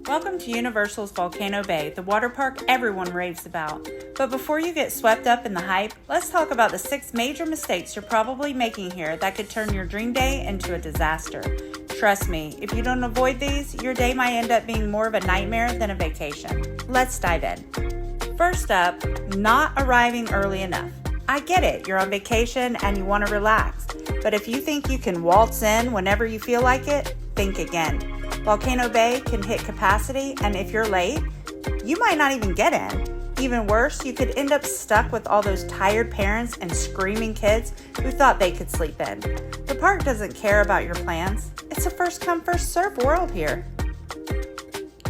Welcome to Universal's Volcano Bay, the water park everyone raves about. But before you get swept up in the hype, let's talk about the 6 major mistakes you're probably making here that could turn your dream day into a disaster. Trust me, if you don't avoid these, your day might end up being more of a nightmare than a vacation. Let's dive in. First up, not arriving early enough. I get it, you're on vacation and you want to relax. But if you think you can waltz in whenever you feel like it, think again. Volcano Bay can hit capacity, and if you're late, you might not even get in. Even worse, you could end up stuck with all those tired parents and screaming kids who thought they could sleep in. The park doesn't care about your plans. It's a first come, first serve world here.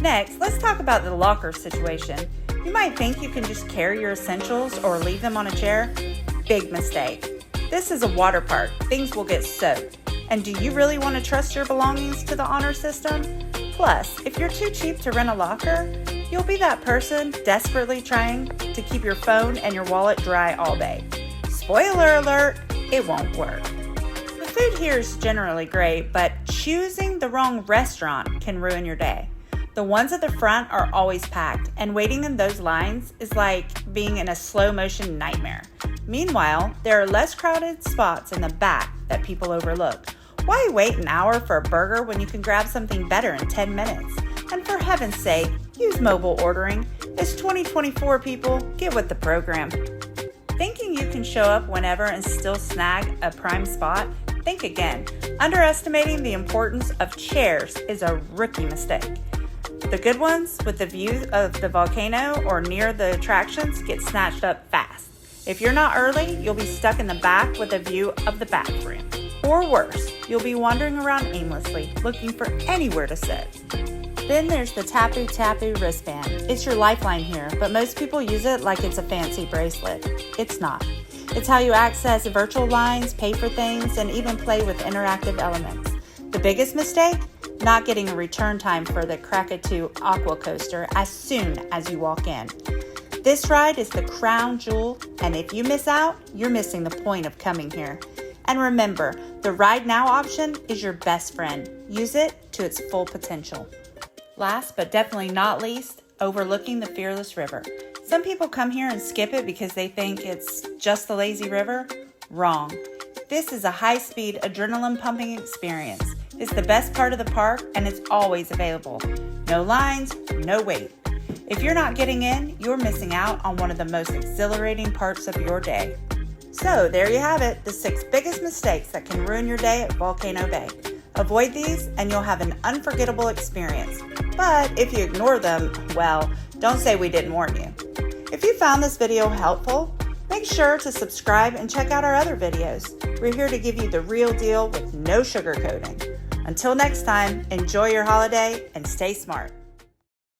Next, let's talk about the locker situation. You might think you can just carry your essentials or leave them on a chair. Big mistake. This is a water park. Things will get soaked. And do you really want to trust your belongings to the honor system? Plus, if you're too cheap to rent a locker, you'll be that person desperately trying to keep your phone and your wallet dry all day. Spoiler alert, it won't work. The food here is generally great, but choosing the wrong restaurant can ruin your day. The ones at the front are always packed, and waiting in those lines is like being in a slow motion nightmare. Meanwhile, there are less crowded spots in the back that people overlook. Why wait an hour for a burger when you can grab something better in 10 minutes? And for heaven's sake, use mobile ordering. It's 2024, people. Get with the program. Thinking you can show up whenever and still snag a prime spot? Think again. Underestimating the importance of chairs is a rookie mistake. The good ones with the view of the volcano or near the attractions get snatched up fast. If you're not early, you'll be stuck in the back with a view of the bathroom. Or worse, you'll be wandering around aimlessly, looking for anywhere to sit. Then there's the Tapoo wristband. It's your lifeline here, but most people use it like it's a fancy bracelet. It's not. It's how you access virtual lines, pay for things, and even play with interactive elements. The biggest mistake? Not getting a return time for the Krakatoa Aqua Coaster as soon as you walk in. This ride is the crown jewel, and if you miss out, you're missing the point of coming here. And remember, the Ride Now option is your best friend. Use it to its full potential. Last but definitely not least, overlooking the Fearless River. Some people come here and skip it because they think it's just the lazy river. Wrong. This is a high-speed, adrenaline-pumping experience. It's the best part of the park, and it's always available. No lines, no wait. If you're not getting in, you're missing out on one of the most exhilarating parts of your day. So there you have it, the 6 biggest mistakes that can ruin your day at Volcano Bay. Avoid these and you'll have an unforgettable experience. But if you ignore them, well, don't say we didn't warn you. If you found this video helpful, make sure to subscribe and check out our other videos. We're here to give you the real deal with no sugarcoating. Until next time, enjoy your holiday and stay smart.